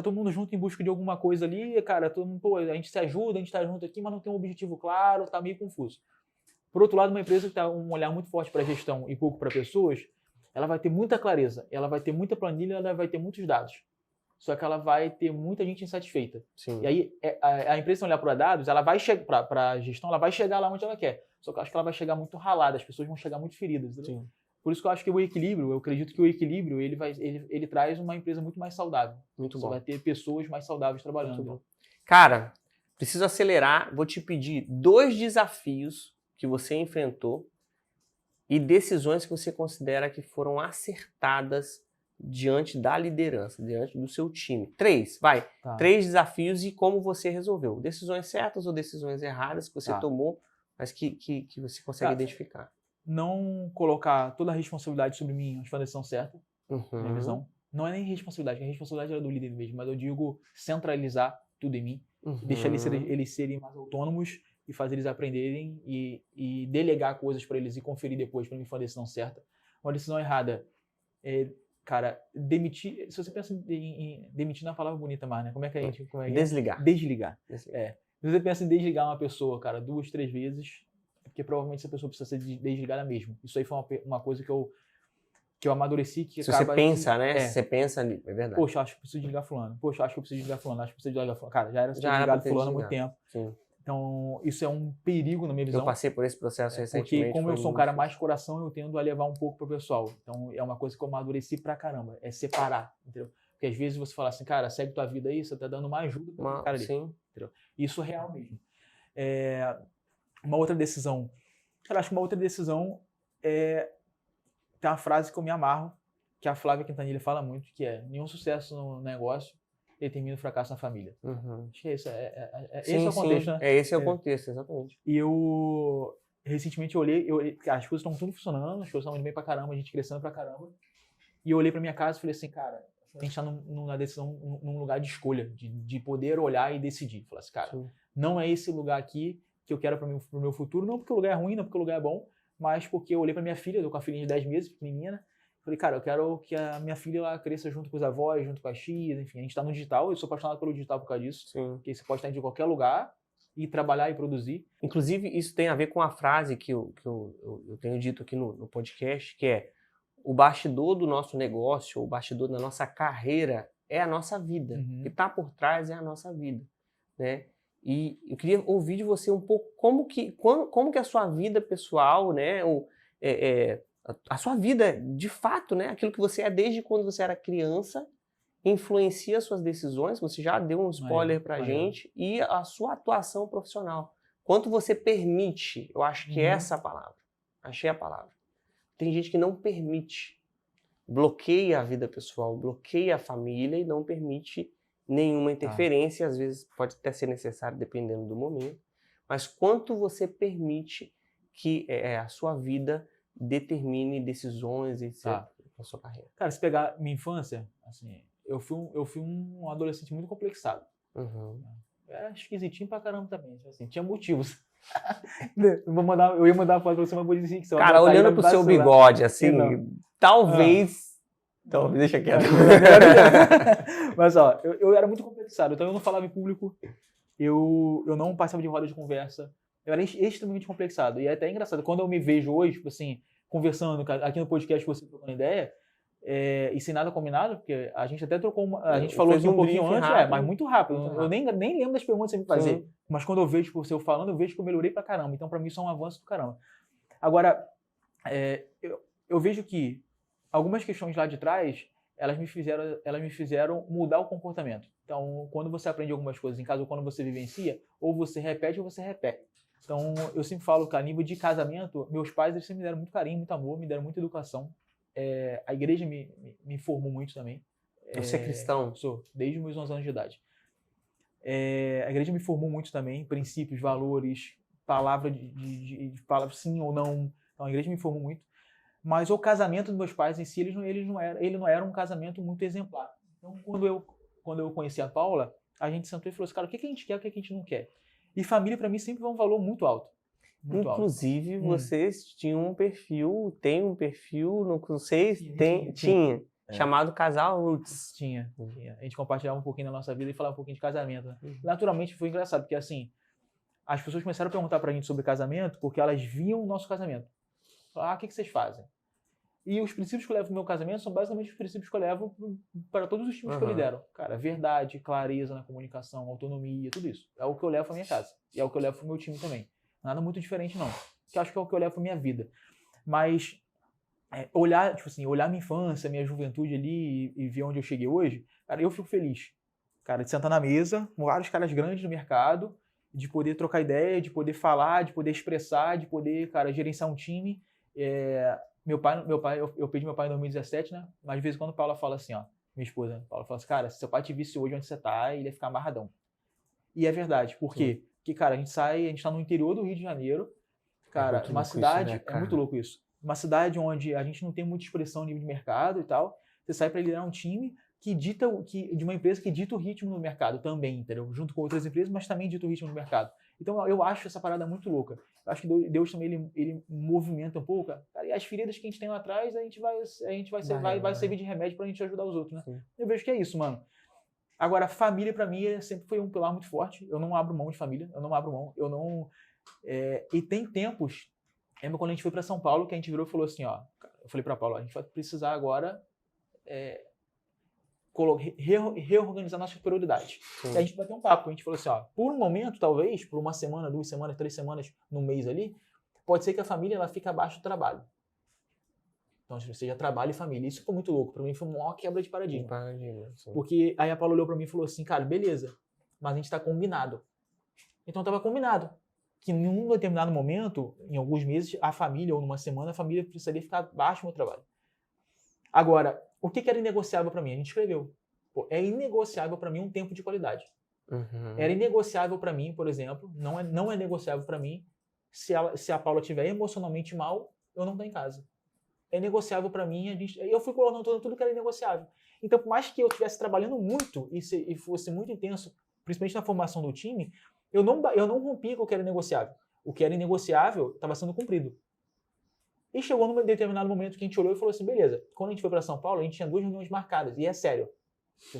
todo mundo junto em busca de alguma coisa ali, cara, todo mundo, a gente se ajuda, a gente está junto aqui, mas não tem um objetivo claro, está meio confuso. Por outro lado, uma empresa que tem um olhar muito forte para gestão e pouco para pessoas, ela vai ter muita clareza, ela vai ter muita planilha, ela vai ter muitos dados. Só que ela vai ter muita gente insatisfeita. Sim. E aí, a empresa olhar para dados, ela vai chegar para a gestão, ela vai chegar lá onde ela quer. Só que eu acho que ela vai chegar muito ralada, as pessoas vão chegar muito feridas. Sim. Por isso que eu acho que eu acredito que o equilíbrio, ele traz uma empresa muito mais saudável. Muito bom. Você vai ter pessoas mais saudáveis trabalhando. Muito bom. Cara, preciso acelerar, vou te pedir 2 desafios que você enfrentou e decisões que você considera que foram acertadas diante da liderança, diante do seu time. 3, vai. Tá. 3 desafios e como você resolveu. Decisões certas ou decisões erradas que você tomou, mas que você consegue identificar. Não colocar toda a responsabilidade sobre mim, acho que foi a decisão certa, minha visão. Não é nem responsabilidade, a responsabilidade é do líder mesmo, mas eu digo centralizar tudo em mim, deixar eles serem mais autônomos e fazer eles aprenderem e delegar coisas para eles e conferir depois, para mim foi a decisão certa. Uma decisão errada é, cara, demitir, se você pensa em demitir na palavra bonita mais, né? Como é que a gente... Desligar. Desligar. Se você pensa em desligar uma pessoa, cara, 2, 3 vezes, é porque provavelmente essa pessoa precisa ser desligada mesmo. Isso aí foi uma coisa que eu amadureci. Que se você pensa, né? Se você pensa, é verdade. Poxa, acho que eu preciso desligar fulano. Poxa, acho que eu preciso desligar fulano. Acho que eu preciso desligar fulano. Cara, já era desligado fulano há muito tempo. Sim. Então, isso é um perigo na minha visão. Eu passei por esse processo recentemente. Porque como eu sou um cara mais coração, eu tendo a levar um pouco pro pessoal. Então, é uma coisa que eu amadureci pra caramba. É separar, entendeu? Porque às vezes você fala assim, cara, segue tua vida aí, você tá dando uma ajuda pro cara ali. Sim. Entendeu? Isso é real mesmo. Uma outra decisão. Cara, acho que uma outra decisão é... Tem uma frase que eu me amarro, que a Flávia Quintanilha fala muito, que é: nenhum sucesso no negócio determina o fracasso na família. Acho que é isso. Esse é o contexto, né? Esse é o contexto, exatamente. E eu, recentemente, olhei, as coisas estão tudo funcionando, as coisas estão indo bem pra caramba, a gente crescendo pra caramba. E eu olhei pra minha casa e falei assim, cara, a gente tá numa decisão, num lugar de escolha, de poder olhar e decidir. Falei assim, cara, não é esse lugar aqui que eu quero pro meu futuro, não porque o lugar é ruim, não porque o lugar é bom, mas porque eu olhei pra minha filha, eu tô com a filhinha de 10 meses, pequenininha, né? Falei, cara, eu quero que a minha filha lá cresça junto com os avós, junto com a X, enfim, a gente tá no digital, eu sou apaixonado pelo digital por causa disso. Porque você pode estar em qualquer lugar e trabalhar e produzir. Inclusive, isso tem a ver com a frase que eu tenho dito aqui no podcast, que é: o bastidor do nosso negócio, o bastidor da nossa carreira é a nossa vida. O que está por trás é a nossa vida, né? E eu queria ouvir de você um pouco como que a sua vida pessoal, né, a sua vida, de fato, né, aquilo que você é desde quando você era criança, influencia as suas decisões. Você já deu um spoiler pra gente, e a sua atuação profissional. Quanto você permite, eu acho que é essa a palavra. Achei a palavra. Tem gente que não permite, bloqueia a vida pessoal, bloqueia a família e não permite nenhuma interferência. Às vezes pode até ser necessário, dependendo do momento. Mas quanto você permite que a sua vida determine decisões, etc. na sua carreira. Cara, se pegar minha infância, assim, eu fui um adolescente muito complexado. Era esquisitinho pra caramba também. Assim, tinha motivos. Eu ia mandar uma foto pra você, mas vou dizer que cara, olhando pro seu bigode, assim, talvez... Então, deixa quieto. Mas, ó, eu era muito complexado. Então, eu não falava em público. Eu não passava de roda de conversa. Eu era extremamente complexado. E é até engraçado. Quando eu me vejo hoje, tipo assim, conversando aqui no podcast com você, trocando ideia, e sem nada combinado, porque a gente até trocou a gente falou aqui um pouquinho antes, mas muito rápido. Eu nem lembro das perguntas que você me fazia. Sim. Mas quando eu vejo você falando, eu vejo que eu melhorei pra caramba. Então, pra mim, isso é um avanço do caramba. Agora, eu vejo que algumas questões lá de trás, elas me fizeram mudar o comportamento. Então, quando você aprende algumas coisas em casa, ou quando você vivencia, ou você repete ou você repete. Então, eu sempre falo que a nível de casamento, meus pais eles sempre me deram muito carinho, muito amor, me deram muita educação. A igreja me formou muito também. Você é cristão? Sou, desde os meus 11 anos de idade. A igreja me formou muito também, princípios, valores, palavra de palavra sim ou não. Então, a igreja me formou muito. Mas o casamento dos meus pais em si, ele não era um casamento muito exemplar. Então, quando eu conheci a Paula, a gente sentou e falou assim, cara, o que a gente quer, o que a gente não quer? E família, para mim, sempre foi um valor muito alto. Inclusive, vocês tinham tem um perfil, não sei se tinha, chamado Casal Roots. Tinha. A gente compartilhava um pouquinho da nossa vida e falava um pouquinho de casamento. Né? Naturalmente, foi engraçado, porque assim, as pessoas começaram a perguntar pra gente sobre casamento porque elas viam o nosso casamento. Falaram, o que vocês fazem? E os princípios que eu levo no meu casamento são basicamente os princípios que eu levo para todos os times que eu lidero. Cara, verdade, clareza na comunicação, autonomia, tudo isso. É o que eu levo para minha casa. E é o que eu levo para o meu time também. Nada muito diferente, não. Que eu acho que é o que eu levo para minha vida. Mas olhar minha infância, minha juventude ali e ver onde eu cheguei hoje, cara, eu fico feliz. Cara, de sentar na mesa, com vários caras grandes no mercado, de poder trocar ideia, de poder falar, de poder expressar, de poder, cara, gerenciar um time. Meu pai, eu perdi meu pai em 2017, né? Mas de vez em quando a Paula fala assim, ó, minha esposa, Paula fala assim, cara, se seu pai te visse hoje onde você tá, ele ia ficar amarradão. E é verdade, por quê? Porque, cara, a gente tá no interior do Rio de Janeiro, cara, uma cidade, isso, né, cara? É muito louco isso. Uma cidade onde a gente não tem muita expressão no nível de mercado e tal, você sai para liderar um time de uma empresa que dita o ritmo no mercado também, entendeu? Junto com outras empresas, mas também dita o ritmo no mercado. Então, eu acho essa parada muito louca. Eu acho que Deus também, ele movimenta um pouco, cara, e as feridas que a gente tem lá atrás, a gente vai servir de remédio pra gente ajudar os outros, né? Sim. Eu vejo que é isso, mano. Agora, família pra mim sempre foi um pilar muito forte. Eu não abro mão de família, e tem tempos, lembra quando a gente foi pra São Paulo, que a gente virou e falou assim, ó, eu falei pra Paula, a gente vai precisar agora reorganizar nossas prioridades. Sim. E a gente vai ter um papo. A gente falou assim, ó, por um momento, talvez, por uma semana, 2 semanas, 3 semanas, no mês ali, pode ser que a família ela fique abaixo do trabalho. Então, seja trabalho e família. Isso foi muito louco. Pra mim foi uma maior quebra de paradigma. Porque aí a Paula olhou pra mim e falou assim, cara, beleza, mas a gente tá combinado. Então tava combinado que em um determinado momento, em alguns meses, a família, ou numa semana, a família precisaria ficar abaixo do meu trabalho. Agora, o que era inegociável para mim? A gente escreveu. É inegociável para mim um tempo de qualidade. Era inegociável para mim, por exemplo, não é negociável para mim se a Paula estiver emocionalmente mal, eu não estou em casa. É negociável para mim, eu fui colocando tudo que era inegociável. Então, por mais que eu estivesse trabalhando muito e fosse muito intenso, principalmente na formação do time, eu não rompia com o que era negociável. O que era inegociável estava sendo cumprido. E chegou num determinado momento que a gente olhou e falou assim, beleza, quando a gente foi para São Paulo, a gente tinha 2 reuniões marcadas, e é sério.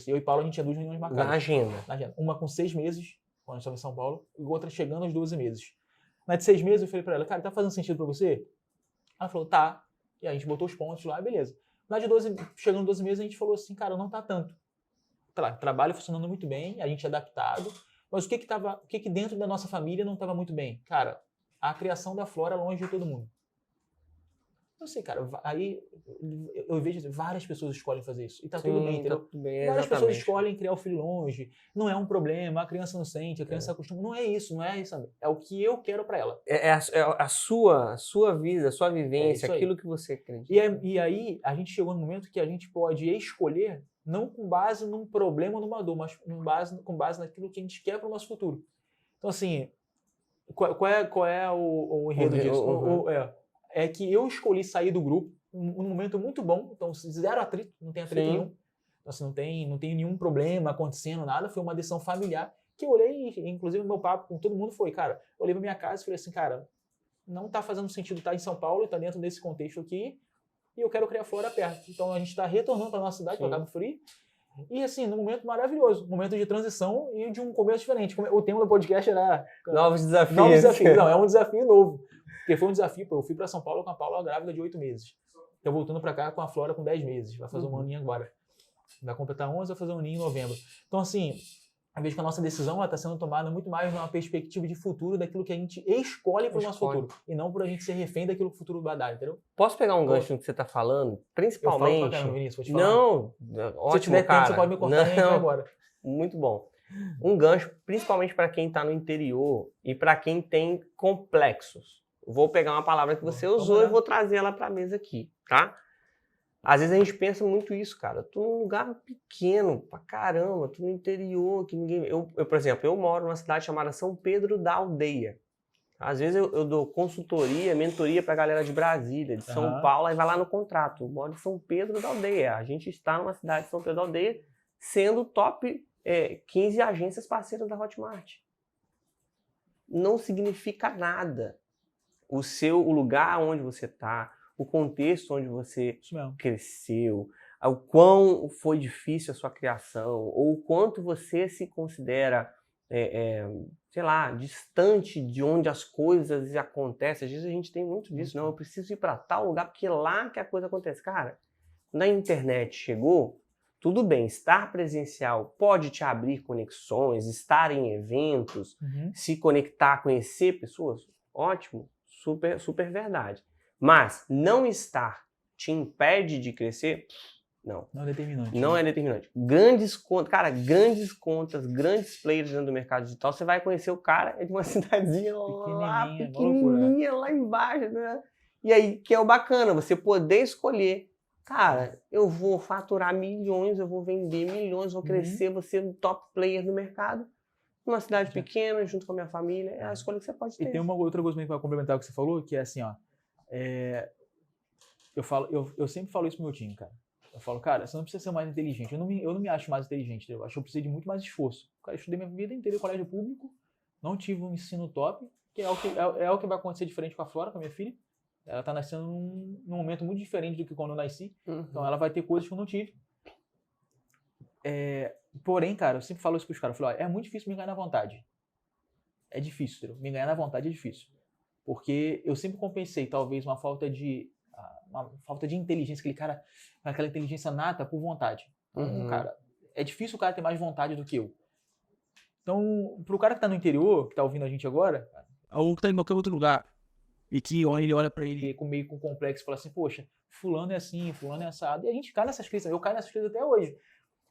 Eu e Paulo, a gente tinha 2 reuniões marcadas. Na agenda. Uma com 6 meses, quando a gente estava em São Paulo, e outra chegando aos 12 meses. Na de 6 meses, eu falei para ela, cara, tá fazendo sentido para você? Ela falou, tá. E aí a gente botou os pontos lá, beleza. Na de 12, chegando 12 meses, a gente falou assim, cara, não tá tanto. Trabalho funcionando muito bem, a gente adaptado, mas o que dentro da nossa família não estava muito bem? Cara, a criação da Flora longe de todo mundo. Não sei, cara, aí eu vejo várias pessoas escolhem fazer isso. E tá tudo bem, entendeu? Tá tudo bem, várias pessoas escolhem criar o filho longe. Não é um problema, a criança não sente, a criança se acostuma. Não é isso, sabe? É o que eu quero pra ela. É a sua vida, a sua vivência, aquilo que você acredita. E aí, a gente chegou no momento que a gente pode escolher, não com base num problema ou numa dor, mas com base naquilo que a gente quer pro nosso futuro. Então, assim, qual é o enredo disso? é que eu escolhi sair do grupo num momento muito bom, então zero atrito, não tem atrito nenhum. Então, assim, não tem nenhum problema acontecendo, nada, foi uma decisão familiar que eu olhei, inclusive o meu papo com todo mundo foi, cara, eu olhei pra minha casa e falei assim, cara, não tá fazendo sentido estar em São Paulo, tá dentro desse contexto aqui, e eu quero criar fora perto. Então a gente tá retornando pra nossa cidade, para Cabo Frio, e assim, num momento maravilhoso, um momento de transição e de um começo diferente. O tema do podcast era... Novos desafios. Novos desafios, não, é um desafio novo. Porque foi um desafio, eu fui pra São Paulo com a Paula grávida de 8 meses. Tô voltando pra cá com a Flora com 10 meses, vai fazer um aninho agora. Vai completar 11, vai fazer um aninho em novembro. Então assim, eu vejo que a nossa decisão está sendo tomada muito mais numa perspectiva de futuro daquilo que a gente escolhe para o nosso futuro. E não por a gente ser refém daquilo que o futuro vai dar, entendeu? Posso pegar um gancho no que você está falando? Principalmente... Eu falo pra caramba, Vinícius, vou te falar. Não, ótimo, se tiver cara. tempo, você pode me cortar e a gente vai embora. Muito bom. Um gancho, principalmente para quem está no interior e para quem tem complexos. Vou pegar uma palavra que você usou e vou trazer ela para a mesa aqui, tá? Às vezes a gente pensa muito isso, cara. Tu num lugar pequeno, pra caramba, tu no interior, que ninguém... Eu, por exemplo, eu moro numa cidade chamada São Pedro da Aldeia. Às vezes eu dou consultoria, mentoria pra galera de Brasília, de São Paulo, aí vai lá no contrato. Eu moro em São Pedro da Aldeia. A gente está numa cidade de São Pedro da Aldeia, sendo top 15 agências parceiras da Hotmart. Não significa nada. O lugar onde você está, o contexto onde você cresceu, o quão foi difícil a sua criação, ou o quanto você se considera, sei lá, distante de onde as coisas acontecem. Às vezes a gente tem muito disso, não, eu preciso ir para tal lugar porque é lá que a coisa acontece. Cara, quando a internet chegou, tudo bem, estar presencial pode te abrir conexões, estar em eventos, se conectar, conhecer pessoas, ótimo, super, super verdade. Mas não estar te impede de crescer? Não. Não é determinante. Não é determinante. Grandes contas, cara, grandes contas, grandes players dentro do mercado digital, você vai conhecer o cara, é de uma cidadezinha lá, pequenininha, lá embaixo, né? E aí, que é o bacana, você poder escolher, cara, eu vou faturar milhões, eu vou vender milhões, vou crescer, vou ser um top player no mercado, numa cidade pequena, junto com a minha família, é a escolha que você pode ter. E tem uma outra coisa para complementar o que você falou, que é assim, ó, eu sempre falo isso pro meu time, cara. Eu falo, cara, você não precisa ser mais inteligente. Eu não me acho mais inteligente. Eu acho que eu preciso de muito mais esforço. Cara, eu estudei minha vida inteira em colégio público, não tive um ensino top, que é o que vai acontecer diferente com a Flora, com a minha filha. Ela tá nascendo num momento muito diferente do que quando eu nasci. Então ela vai ter coisas que eu não tive. Porém, cara, eu sempre falo isso pros caras. Eu falo, é muito difícil me ganhar na vontade. É difícil, entendeu? Me ganhar na vontade é difícil. Porque eu sempre compensei, talvez, uma falta de inteligência, aquela inteligência nata por vontade. Então, cara, é difícil o cara ter mais vontade do que eu. Então, pro cara que tá no interior, que tá ouvindo a gente agora, ou que tá em qualquer outro lugar, e que ele olha pra ele meio com complexo e fala assim, poxa, fulano é assim, fulano é assado. E a gente cai nessas crises, eu caio nessas crises até hoje.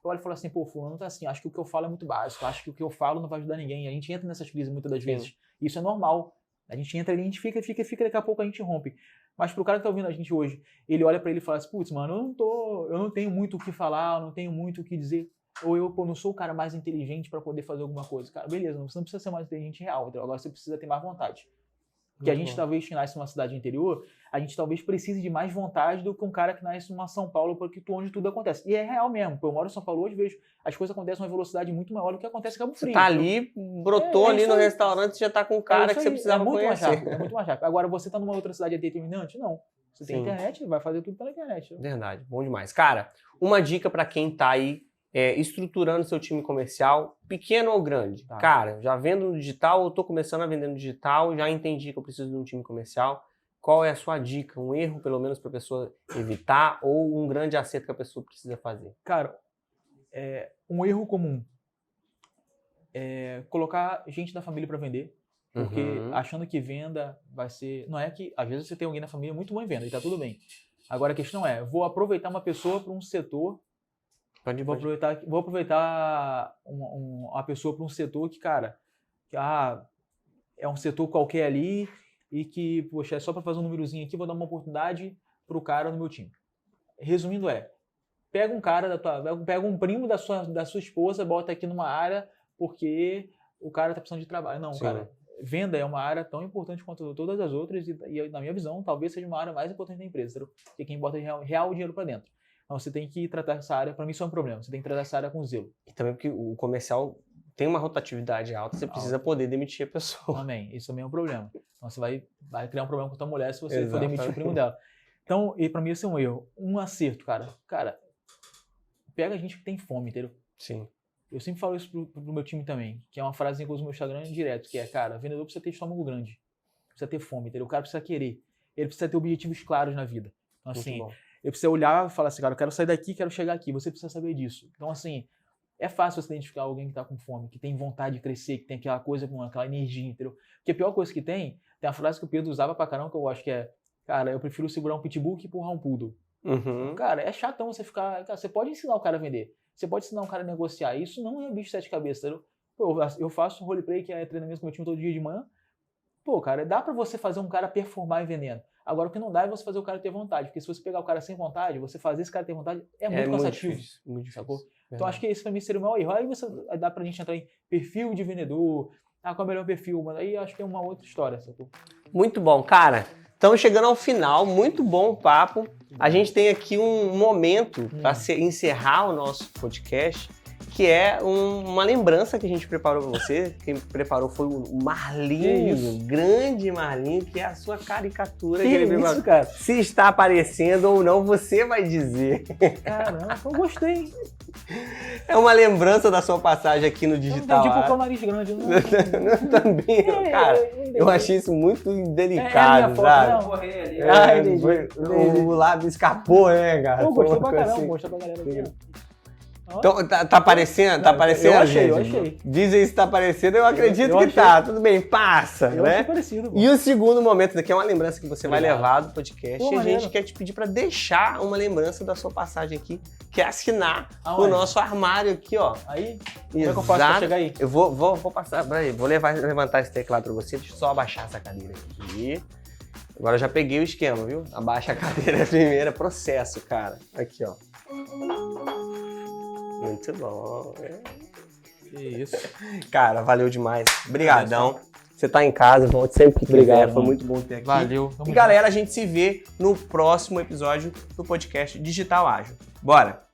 Eu olho e falo assim, pô, fulano tá assim, acho que o que eu falo é muito básico, acho que o que eu falo não vai ajudar ninguém. E a gente entra nessas crises muitas das vezes. Isso é normal. A gente entra ali, a gente fica, daqui a pouco a gente rompe. Mas pro cara que tá ouvindo a gente hoje, ele olha pra ele e fala assim, putz, mano, eu não tenho muito o que falar, eu não tenho muito o que dizer, ou eu não sou o cara mais inteligente pra poder fazer alguma coisa. Cara, beleza, você não precisa ser mais inteligente real, então agora você precisa ter mais vontade. Porque a gente talvez nasce numa cidade interior, a gente talvez precise de mais vontade do que um cara que nasce numa São Paulo, onde tudo acontece. E é real mesmo. Eu moro em São Paulo hoje, vejo as coisas acontecem numa velocidade muito maior do que acontece em Cabo Frio. Você tá ali, brotou ali no restaurante, você já tá com um cara que você precisava conhecer. É muito mais rápido. Agora, você tá numa outra cidade determinante? Não. Você tem internet, vai fazer tudo pela internet. Verdade, bom demais. Cara, uma dica pra quem tá aí estruturando seu time comercial, pequeno ou grande. Tá. Cara, já vendo no digital, eu tô começando a vender no digital, já entendi que eu preciso de um time comercial. Qual é a sua dica? Um erro, pelo menos, para a pessoa evitar ou um grande acerto que a pessoa precisa fazer? Cara, um erro comum é colocar gente da família para vender, porque achando que venda vai ser... Não é que, às vezes, você tem alguém na família muito bom em venda e tá tudo bem. Agora, a questão é, vou aproveitar uma pessoa para um setor... Vou aproveitar uma pessoa para um setor que, cara, é um setor qualquer ali e que, poxa, é só para fazer um númerozinho aqui, vou dar uma oportunidade pro cara no meu time. Resumindo pega um cara pega um primo da sua esposa, bota aqui numa área porque o cara tá precisando de trabalho. Não, cara, venda é uma área tão importante quanto todas as outras e na minha visão, talvez seja uma área mais importante da empresa, entendeu? Porque quem bota real dinheiro para dentro. Então você tem que tratar essa área, para mim isso é um problema, você tem que tratar essa área com zelo. E também porque o comercial tem uma rotatividade alta, você precisa poder demitir a pessoa. Também, isso também é um problema. Então você vai criar um problema com a tua mulher se você for demitir o primo dela. Então, e para mim esse é um erro. Um acerto, cara. Cara, pega a gente que tem fome, entendeu? Sim. Eu sempre falo isso pro meu time também, que é uma frase que eu uso no meu Instagram direto, que é, cara, vendedor precisa ter estômago grande, precisa ter fome, entendeu? O cara precisa querer, ele precisa ter objetivos claros na vida. Então, assim, ele precisa olhar e falar assim, cara, eu quero sair daqui, quero chegar aqui, você precisa saber disso. Então, assim, é fácil você identificar alguém que tá com fome, que tem vontade de crescer, que tem aquela coisa com aquela energia, entendeu? Porque a pior coisa que tem a frase que o Pedro usava pra caramba, que eu acho que é, cara, eu prefiro segurar um pitbull que empurrar um poodle. Cara, é chatão você ficar, cara, você pode ensinar o cara a vender. Você pode ensinar um cara a negociar. Isso não é bicho de sete cabeças, entendeu? Pô, eu faço roleplay, que é treinamento com o meu time todo dia de manhã. Pô, cara, dá pra você fazer um cara performar em vendendo. Agora, o que não dá é você fazer o cara ter vontade. Porque se você pegar o cara sem vontade, você fazer esse cara ter vontade é muito cansativo. Muito difícil. Sacou? Então, acho que esse pra mim seria o maior erro. Aí dá pra gente entrar em perfil de vendedor. Qual é o melhor perfil? Mas aí acho que é uma outra história, sacou? Muito bom, cara. Estamos chegando ao final, muito bom o papo. A gente tem aqui um momento para encerrar o nosso podcast, que é uma lembrança que a gente preparou para você. Quem preparou foi o Marlinho, grande Marlinho, que é a sua caricatura. Que ele isso, cara? Se está aparecendo ou não, você vai dizer. Caramba, eu gostei. É uma lembrança da sua passagem aqui no Digital. Tipo o Camarim Grande. Também, cara, eu achei isso muito delicado, sabe? O lábio escapou, né, cara? Eu gostei pra caramba, gostei pra galera aqui. Então, tá aparecendo? Tá aparecendo? Eu achei. Dizem se tá aparecendo, eu acredito que tá. Tudo bem, passa, eu né? Achei parecido. E o segundo momento daqui é uma lembrança que você vai levar do podcast. E a gente quer te pedir pra deixar uma lembrança da sua passagem aqui, que é assinar o nosso armário aqui, ó. Aí? Como é que eu faço pra chegar aí? Eu vou passar, peraí, vou levantar esse teclado pra você. Deixa eu só abaixar essa cadeira aqui. Agora eu já peguei o esquema, viu? Abaixa a cadeira primeiro, é processo, cara. Aqui, ó. Muito bom. Que isso. Cara, valeu demais. Obrigadão. Você tá em casa, volte sempre que quiser. Foi muito bom ter aqui. Valeu. E galera, a gente se vê no próximo episódio do podcast Digital Ágil. Bora!